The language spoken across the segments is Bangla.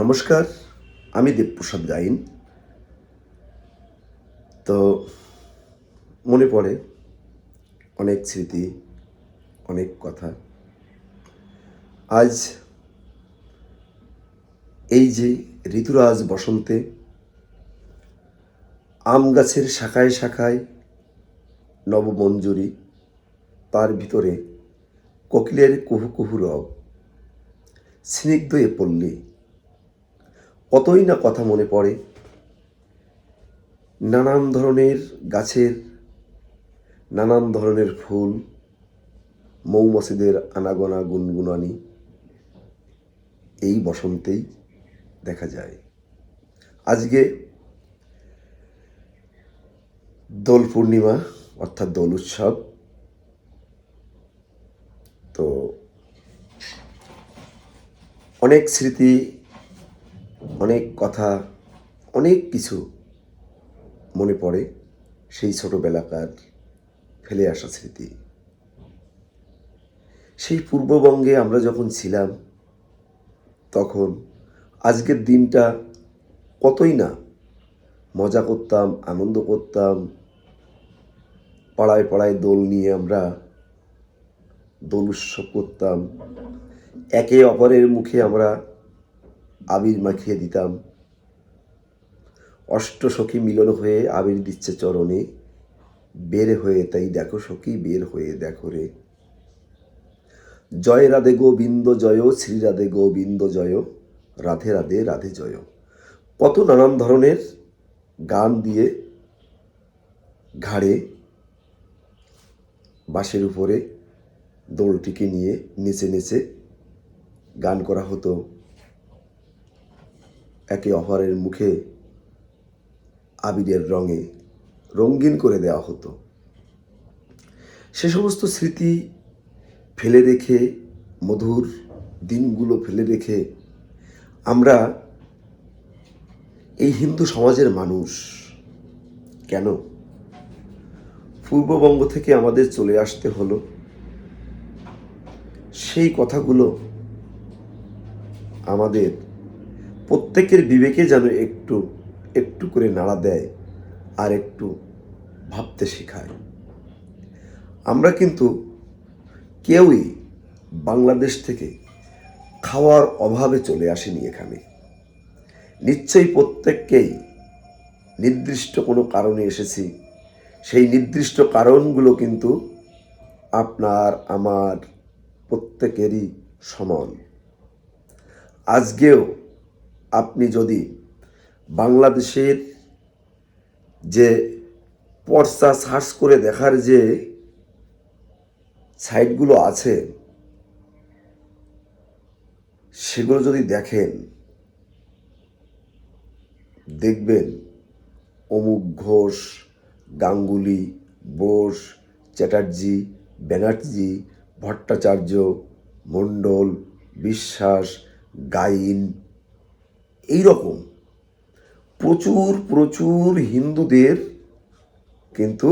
নমস্কার, আমি দেবপ্রসাদ গাইন। তো মনে পড়ে অনেক স্মৃতি, অনেক কথা। আজ এই যে ঋতুরাজ বসন্তে আম গাছের শাখায় শাখায় নবমঞ্জুরি, তার ভিতরে কোকিলের কুহু কুহু রব, স্নিগ্ধ এ পল্লী, কতই না কথা মনে পড়ে। নানান ধরনের গাছের নানান ধরনের ফুল, মৌমাছিদের আনাগোনা গুনগুনানি এই বসন্তেই দেখা যায়। আজকে দোল পূর্ণিমা অর্থাৎ দোল উৎসব। তো অনেক স্মৃতি, অনেক কথা, অনেক কিছু মনে পড়ে সেই ছোটোবেলাকার ফেলে আসা স্মৃতি। সেই পূর্ববঙ্গে আমরা যখন ছিলাম তখন আজকের দিনটা কতই না মজা করতাম, আনন্দ করতাম। পাড়ায় পাড়ায় দোল নিয়ে আমরা দোল উৎসব করতাম। একে অপরের মুখে আমরা আবির মাখিয়ে দিতাম। অষ্টসখী মিলন হয়ে আবির দিচ্ছে চরণে, বের হয়ে তাই দেখো সখী, বের হয়ে দেখো রে। জয় রাধে গোবিন্দ জয়, শ্রী রাধে গোবিন্দ জয়, রাধে রাধে রাধে জয়। কত নানান ধরনের গান দিয়ে ঘাড়ে বাঁশের উপরে দোলটিকে নিয়ে নেচে নেচে গান করা হতো। একে অপরের মুখে আবিরের রঙে রঙিন করে দেওয়া হতো। সে সমস্ত স্মৃতি ফেলে রেখে, মধুর দিনগুলো ফেলে রেখে আমরা এই হিন্দু সমাজের মানুষ কেন পূর্ববঙ্গ থেকে আমাদের চলে আসতে হলো, সেই কথাগুলো আমাদের প্রত্যেকের বিবেকে যেন একটু একটু করে নাড়া দেয় আর একটু ভাবতে শেখায়। আমরা কিন্তু কেউই বাংলাদেশ থেকে খাওয়ার অভাবে চলে আসেনি এখানে। নিশ্চয়ই প্রত্যেককেই নির্দিষ্ট কোনো কারণে এসেছি। সেই নির্দিষ্ট কারণগুলো কিন্তু আপনার আমার প্রত্যেকেরই সমান। আজকেও আপনি যদি বাংলাদেশের যে পর্চা সার্চ করে দেখার যে সাইটগুলো আছে সেগুলো যদি দেখেন, দেখবেন অমুক ঘোষ, গাঙ্গুলি, বোস, চ্যাটার্জি, ব্যানার্জি, ভট্টাচার্য, মণ্ডল, বিশ্বাস, গাইন, এইরকম প্রচুর প্রচুর হিন্দুদের কিন্তু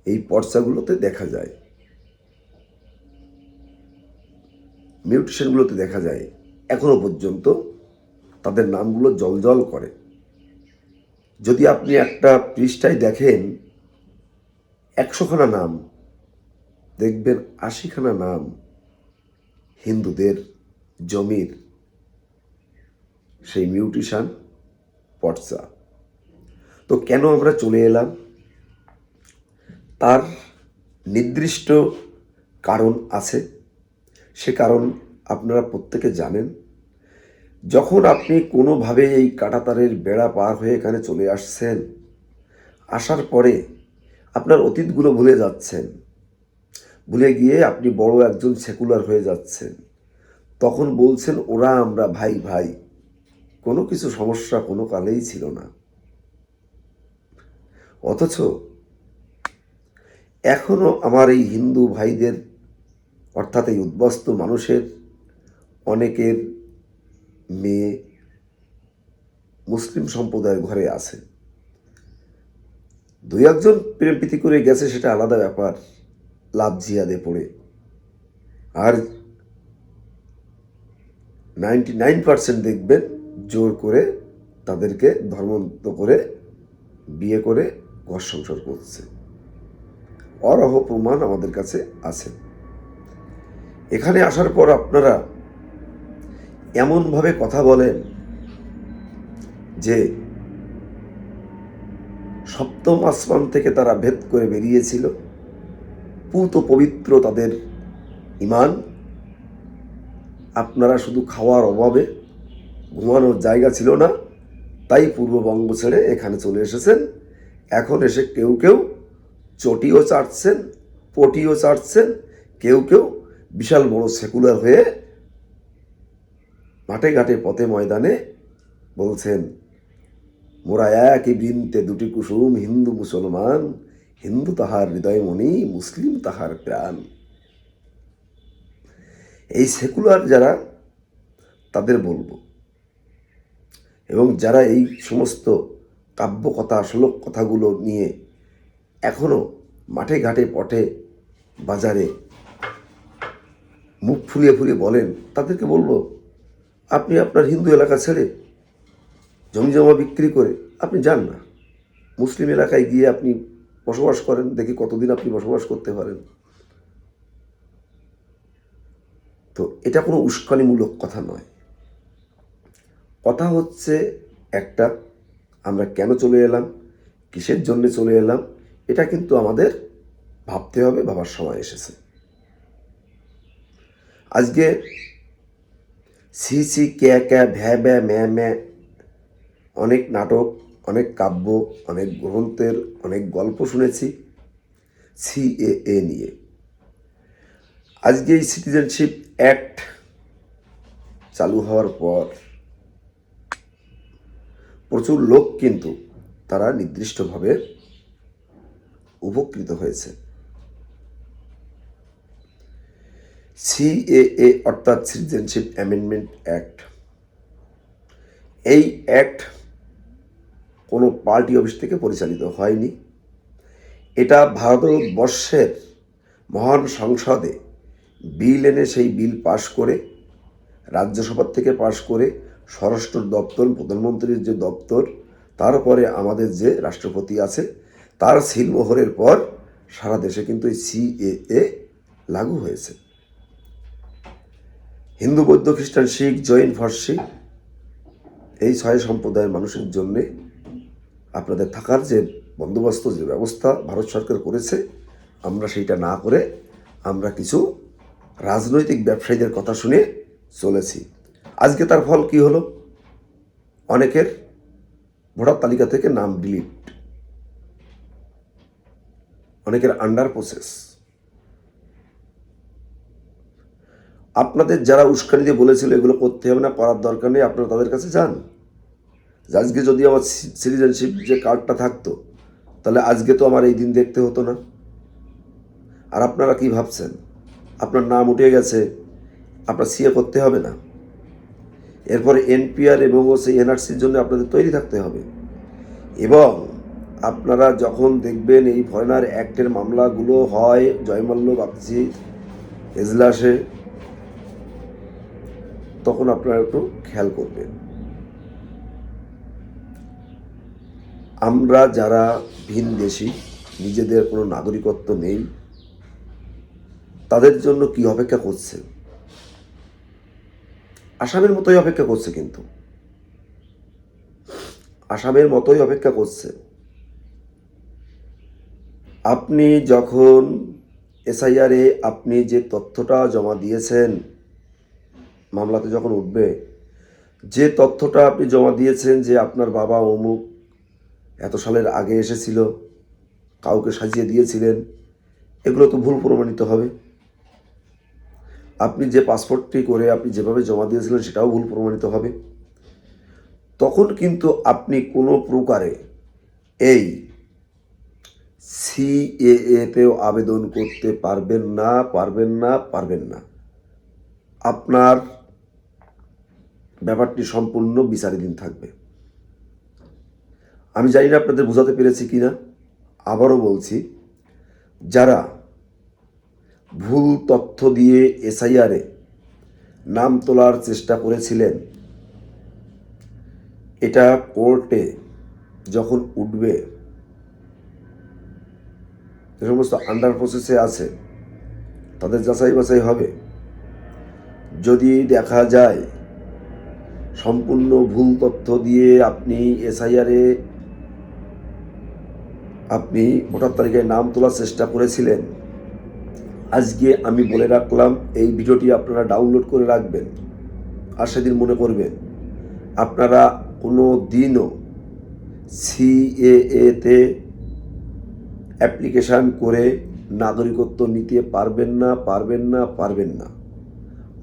এই পর্চাগুলোতে দেখা যায়, মিউটেশনগুলোতে দেখা যায়। এখনো পর্যন্ত তাদের নামগুলো জ্বলজ্বল করে। যদি আপনি একটা পৃষ্ঠায় দেখেন 100খানা নাম, দেখবেন 80খানা নাম হিন্দুদের জমির সেই মিউটেশন পর্চা। তো কেন আমরা চলে এলাম, তার নির্দিষ্ট কারণ আছে। সে কারণ আপনারা প্রত্যেকে জানেন। যখন আপনি কোনোভাবে এই কাঁটাতারের বেড়া পার হয়ে এখানে চলে আসছেন, আসার পরে আপনার অতীতগুলো ভুলে যাচ্ছেন, ভুলে গিয়ে আপনি বড় একজন সেকুলার হয়ে যাচ্ছেন। তখন বলছেন ওরা আমরা ভাই ভাই, কোনো কিছু সমস্যা কোনো কালেই ছিল না। অথচ এখনও আমার এই হিন্দু ভাইদের অর্থাৎ এই উদ্বাস্তু মানুষের অনেকের মেয়ে মুসলিম সম্প্রদায়ের ঘরে আছে। দুই একজন প্রেম প্রীতি করে গেছে, সেটা আলাদা ব্যাপার, লাভ জিহাদে পড়ে। আর 99% দেখবেন জোর করে তাদেরকে ধর্মান্তরিত করে বিয়ে করে ঘর সংসার করছে। অরহ প্রমাণ আমাদের কাছে আছে। এখানে আসার পর আপনারা এমনভাবে কথা বলেন যে সপ্তম আসমান থেকে তারা ভেদ করে বেরিয়েছিল, পুত পবিত্র তাদের ঈমান। আপনারা শুধু খাওয়ার অভাবে ঘুমানোর জায়গা ছিল না, তাই পূর্ববঙ্গ ছেড়ে এখানে চলে এসেছেন। এখন এসে কেউ কেউ চটিও চাটছেন, পটিও চাটছেন, কেউ কেউ বিশাল বড় সেকুলার হয়ে মাঠে ঘাটে পথে ময়দানে বলছেন, মোরা একই বৃন্তে দুটি কুসুম, হিন্দু মুসলমান, হিন্দু তাহার হৃদয়মণি, মুসলিম তাহার প্রাণ। এই সেকুলার যারা, তাদের বলবো, এবং যারা এই সমস্ত কাব্য কথা, শ্লোক কথাগুলো নিয়ে এখনো মাঠে ঘাটে পথে বাজারে মুখ ফুলিয়ে ফুলিয়ে বলেন, তাদেরকে বলবো, আপনি আপনার হিন্দু এলাকা ছেড়ে জমি জমা বিক্রি করে আপনি যান না, মুসলিম এলাকায় গিয়ে আপনি বসবাস করেন, দেখি কতদিন আপনি বসবাস করতে পারেন। তো এটা কোনো উস্কানিমূলক কথা নয়। কথা হচ্ছে একটা, আমরা কেন চলে এলাম, কিসের জন্য চলে এলাম, এটা কিন্তু আমাদের ভাবতে হবে, ভাবার সময় এসেছে। আজকে সি সি ক্যা ক্যা ভ্যা ভ্যা ম্যা ম্যা, অনেক নাটক, অনেক কাব্য, অনেক গ্রন্থের অনেক গল্প শুনেছি সিএএ নিয়ে। আজকে এই সিটিজেনশিপ অ্যাক্ট চালু হওয়ার পর প্রচুর লোক কিন্তু তারা নির্দিষ্টভাবে উপকৃত হয়েছে। সিএএ অর্থাৎ সিটিজেনশিপ অ্যামেন্ডমেন্ট অ্যাক্ট, এই অ্যাক্ট কোনো পার্টি অফিস থেকে পরিচালিত হয়নি। এটা ভারতবর্ষের মহান সংসদে বিল এনে সেই বিল পাশ করে, রাজ্যসভার থেকে পাশ করে, স্বরাষ্ট্র দপ্তর, প্রধানমন্ত্রীর যে দপ্তর, তারপরে আমাদের যে রাষ্ট্রপতি আছে, তার সিলমোহরের পর সারা দেশে কিন্তু এই সিএএ লাগু হয়েছে। হিন্দু, বৌদ্ধ, খ্রিস্টান, শিখ, জৈন, ফার্সি, এই 6 সম্প্রদায়ের মানুষের জন্যে আপনাদের থাকার যে বন্দোবস্ত, যে ব্যবস্থা ভারত সরকার করেছে, আমরা সেইটা না করে আমরা কিছু রাজনৈতিক ব্যবসায়ীদের কথা শুনে চলেছি। আজকে তার ফল কি হলো? অনেকের ভোটার তালিকা থেকে নাম ডিলিট, অনেকের আন্ডার প্রসেস। আপনাদের যারা উস্কানি দিয়ে বলেছিল এগুলো করতে হবে না, করার দরকার নেই, আপনারা তাদের কাছে যান। আজকে যদি আমার সিটিজেনশিপ যে কার্ডটা থাকতো, তাহলে আজকে তো আমার এই দিন দেখতে হতো না। আর আপনারা কি ভাবছেন, আপনার নাম উঠে গেছে, আপনার সিএ করতে হবে না? এরপরে এনপিআর এবং সেই এনআরসির জন্য আপনাদের তৈরি থাকতে হবে। এবং আপনারা যখন দেখবেন এই ফরেনার অ্যাক্টের মামলাগুলো হয় জয়মাল্য বাগচি এজলাসে, তখন আপনারা একটু খেয়াল করবেন। আমরা যারা ভিনদেশী, নিজেদের কোনো নাগরিকত্ব নেই, তাদের জন্য কি অপেক্ষা করছে? আসামের মতোই অপেক্ষা করছে, কিন্তু আসামের মতোই অপেক্ষা করছে। আপনি যখন এসআইআরে আপনি যে তথ্যটা জমা দিয়েছেন, মামলাতে যখন উঠবে, যে তথ্যটা আপনি জমা দিয়েছেন যে আপনার বাবা অমুক এত সালের আগে এসেছিল, কাউকে সাজিয়ে দিয়েছিলেন, এগুলো তো ভুল প্রমাণিত হবে। আপনি যে পাসপোর্টটি করে আপনি যেভাবে জমা দিয়েছিলেন সেটাও ভুল প্রমাণিত হবে। তখন কিন্তু আপনি কোনো প্রকারে এই সিএএতেও আবেদন করতে পারবেন না, পারবেন না, পারবেন না। আপনার ব্যাপারটি সম্পূর্ণ বিচারাধীন থাকবে। আমি জানি না আপনাদের বোঝাতে পেরেছি কি না। আবারও বলছি, যারা ভুল তথ্য দিয়ে এসআইআরে নাম তোলার চেষ্টা করেছিলেন, এটা কোর্টে যখন উঠবে, যে সমস্ত আন্ডার প্রসেসে আছে তাদের যাচাই বাছাই হবে। যদি দেখা যায় সম্পূর্ণ ভুল তথ্য দিয়ে আপনি এসআইআরে আপনি ভোটার তালিকায় নাম তোলার চেষ্টা করেছিলেন, আজকে আমি বলে রাখলাম এই ভিডিওটি আপনারা ডাউনলোড করে রাখবেন, আর সেদিন মনে করবেন আপনারা কোনো দিনও সিএএতে অ্যাপ্লিকেশান করে নাগরিকত্ব নিতে পারবেন না, পারবেন না, পারবেন না।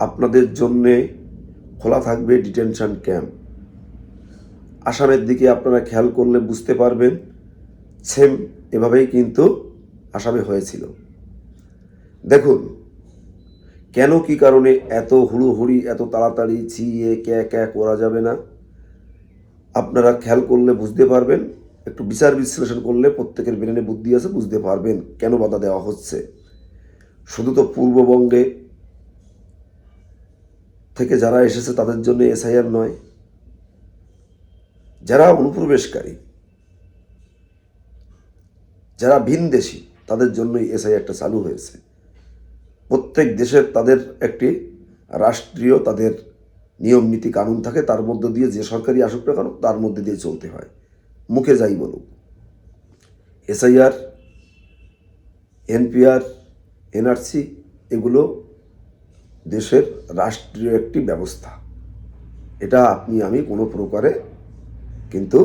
আপনাদের জন্যে খোলা থাকবে ডিটেনশন ক্যাম্প। আসামের দিকে আপনারা খেয়াল করলে বুঝতে পারবেন, সেম এভাবেই কিন্তু আসামে হয়েছিল। দেখুন কেন কি কারণে এত হুড়োহুড়ি, এত তাড়াতাড়ি ছিয়ে ক্যা করা যাবে না, আপনারা খেয়াল করলে বুঝতে পারবেন। একটু বিচার বিশ্লেষণ করলে, প্রত্যেকের ব্রেনে বুদ্ধি আছে, বুঝতে পারবেন কেন বাধা দেওয়া হচ্ছে। শুধু তো পূর্ববঙ্গে থেকে যারা এসেছে তাদের জন্য এসআইআর নয়, যারা অনুপ্রবেশকারী, যারা ভিনদেশী, তাদের জন্যই এসআইআরটা চালু হয়েছে। প্রত্যেক দেশের তাদের একটি রাষ্ট্রীয় তাদের নিয়ম নীতি কানুন থাকে, তার মধ্য দিয়ে যে সরকারি আসুক না কেন তার মধ্যে দিয়ে চলতে হয়, মুখে যাই বলুক। এসআইআর, এনপিআর, এনআরসি এগুলো দেশের রাষ্ট্রীয় একটি ব্যবস্থা। এটা আপনি আমি কোনো প্রকারে কিন্তু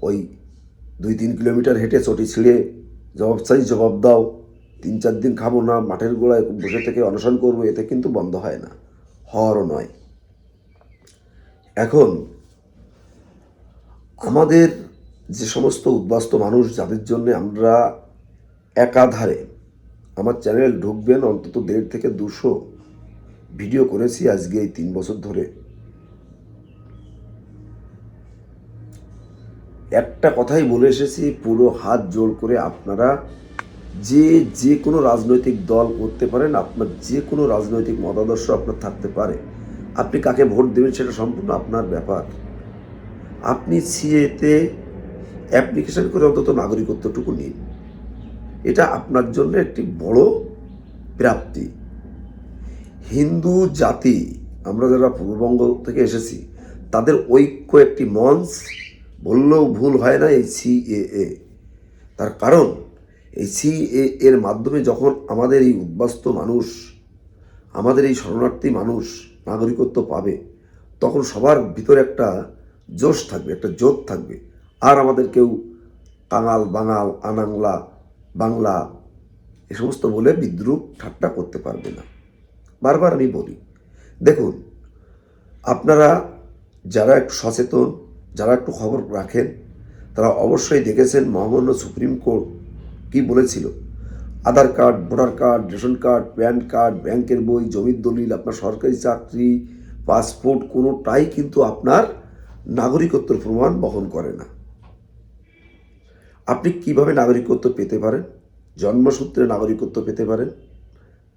ওই 2-3 কিলোমিটার হেঁটে চটি ছিঁড়ে জবাব চাই জবাব দাও, 3-4 দিন খাবো না, মাঠের গোড়ায় বসে থেকে অনশন করবো, এতে কিন্তু বন্ধ হয় না, হওয়ারও নয়। এখন আমাদের যে সমস্ত উদ্বাস্তু মানুষ, যাদের জন্য আমরা একাধারে, আমার চ্যানেল ঢুকবেন অন্তত 1.5 থেকে 200 ভিডিও করেছি আজকে এই 3 বছর ধরে। একটা কথাই বলে এসেছি, পুরো হাত জোড় করে আপনারা যে কোনো রাজনৈতিক দল করতে পারেন, আপনার যে কোনো রাজনৈতিক মতাদর্শ আপনার থাকতে পারে, আপনি কাকে ভোট দেবেন সেটা সম্পূর্ণ আপনার ব্যাপার। আপনি সিএতে অ্যাপ্লিকেশন করে অন্তত নাগরিকত্বটুকু নিন, এটা আপনার জন্য একটি বড় প্রাপ্তি। হিন্দু জাতি, আমরা যারা পূর্ববঙ্গ থেকে এসেছি, তাদের ঐক্য একটি মঞ্চ, বললেও ভুল হয় না এই সিএএ। তার কারণ এই সিএএ এর মাধ্যমে যখন আমাদের এই উদ্বাস্তু মানুষ, আমাদের এই শরণার্থী মানুষ নাগরিকত্ব পাবে, তখন সবার ভিতরে একটা জোশ থাকবে, একটা জোর থাকবে। আর আমাদের কেউ কাঙাল, বাঙাল, আনাংলা, বাংলা এ সমস্ত বলে বিদ্রুপ ঠাট্টা করতে পারবে না। বারবার আমি বলি, দেখুন আপনারা যারা একটু সচেতন, যারা একটু খবর রাখেন, তারা অবশ্যই দেখেছেন মহামান্য সুপ্রিম কোর্ট কি বলেছিল। Aadhaar card, voter card, ration card, PAN card, ব্যাংকের বই, জমির দলিল, আপনার সরকারি চাকরি, পাসপোর্ট কোনোটাই কিন্তু আপনার নাগরিকত্বের প্রমাণ বহন করে না। আপনি কিভাবে নাগরিকত্ব পেতে পারেন? জন্মসূত্রে নাগরিকত্ব পেতে পারেন,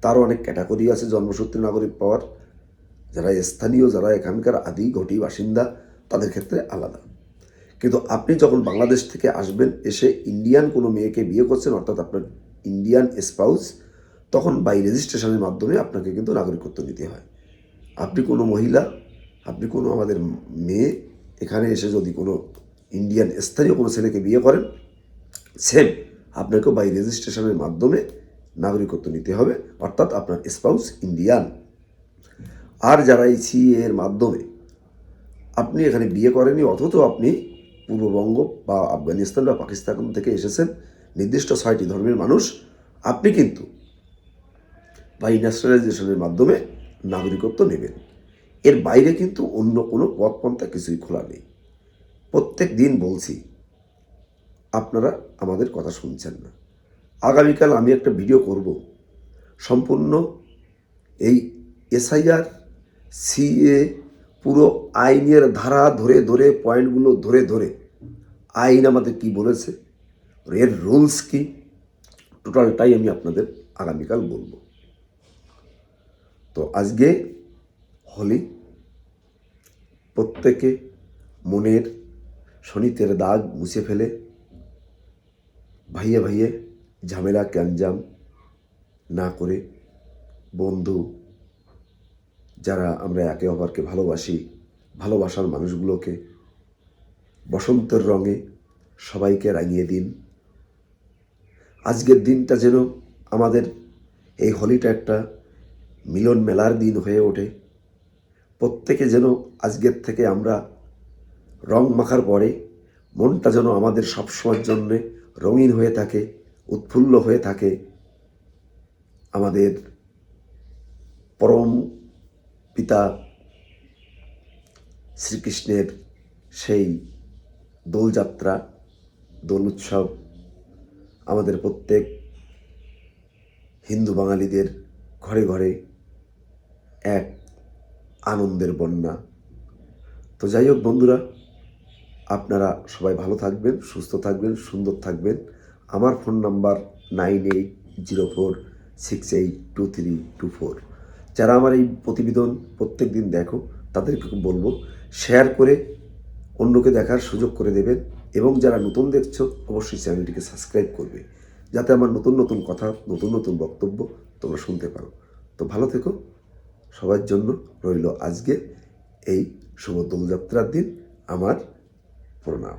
তারও অনেক ক্যাটাগরি আছে জন্মসূত্রে নাগরিক পাওয়ার। যারা স্থানীয়, যারা এখানকার আদি ঘটি বাসিন্দা, তাদের ক্ষেত্রে আলাদা। কিন্তু আপনি যখন বাংলাদেশ থেকে আসবেন, এসে ইন্ডিয়ান কোনো মেয়েকে বিয়ে করছেন, অর্থাৎ আপনার ইন্ডিয়ান স্পাউস, তখন বাই রেজিস্ট্রেশনের মাধ্যমে আপনাকে কিন্তু নাগরিকত্ব নিতে হয়। আপনি কোনো মহিলা, আপনি কোনো আমাদের মেয়ে এখানে এসে যদি কোনো ইন্ডিয়ান স্থানীয় কোনো ছেলেকে বিয়ে করেন, সেম আপনাকেও বাই রেজিস্ট্রেশনের মাধ্যমে নাগরিকত্ব নিতে হবে, অর্থাৎ আপনার স্পাউস ইন্ডিয়ান। আর যারা এই সিএ এর মাধ্যমে আপনি এখানে বিয়ে করেনি, অথচ আপনি পূর্ববঙ্গ বা আফগানিস্তান বা পাকিস্তান থেকে এসেছেন, নির্দিষ্ট 6টি ধর্মের মানুষ, আপনি কিন্তু বাই ন্যাশনালাইজেশনের মাধ্যমে নাগরিকত্ব নেবেন। এর বাইরে কিন্তু অন্য কোনো পথপন্থা কিছুই খোলা নেই। প্রত্যেক দিন বলছি, আপনারা আমাদের কথা শুনছেন না। আগামীকাল আমি একটা ভিডিও করব সম্পূর্ণ এই এসআইআর, সিএ, পুরো আইনের ধারা ধরে ধরে, পয়েন্টগুলো ধরে ধরে আইন আমাদের কি বলেছে, এর রুলস কি, টোটালটাই আমি আপনাদের আগামীকাল বলবো। তো আজকে হোলি, প্রত্যেকে মনের শনিতের দাগ মুছে ফেলে ভাইয়ে ভাইয়ে ঝামেলা গ্যাঞ্জাম না করে, বন্ধু যারা আমরা একে অপরকে ভালোবাসি, ভালোবাসার মানুষগুলোকে বসন্তের রঙে সবাইকে রাঙিয়ে দিন। আজকের দিনটা যেন আমাদের, এই হোলিটা একটা মিলন মেলার দিন হয়ে ওঠে। প্রত্যেকে যেন আজকের থেকে আমরা রং মাখার পরে মনটা যেন আমাদের সবসময়ের জন্যে রঙিন হয়ে থাকে, উৎফুল্ল হয়ে থাকে। আমাদের পরম পিতা শ্রীকৃষ্ণের সেই দোলযাত্রা, দোল উৎসব আমাদের প্রত্যেক হিন্দু বাঙালিদের ঘরে ঘরে এক আনন্দের বন্যা। তো যাই হোক বন্ধুরা, আপনারা সবাই ভালো থাকবেন, সুস্থ থাকবেন, সুন্দর থাকবেন। আমার ফোন নাম্বার 9804682324। যারা আমার এই প্রতিবেদন প্রত্যেক দিন দেখো, তাদেরকে বলবো শেয়ার করে অন্যকে দেখার সুযোগ করে দেবেন, এবং যারা নতুন দেখছো অবশ্যই চ্যানেলটিকে সাবস্ক্রাইব করবে, যাতে আমার নতুন নতুন কথা, নতুন নতুন বক্তব্য তোমরা শুনতে পারো। তো ভালো থেকো, সবার জন্য রইল আজকে এই শুভ দোলযাত্রার দিন আমার প্রণাম।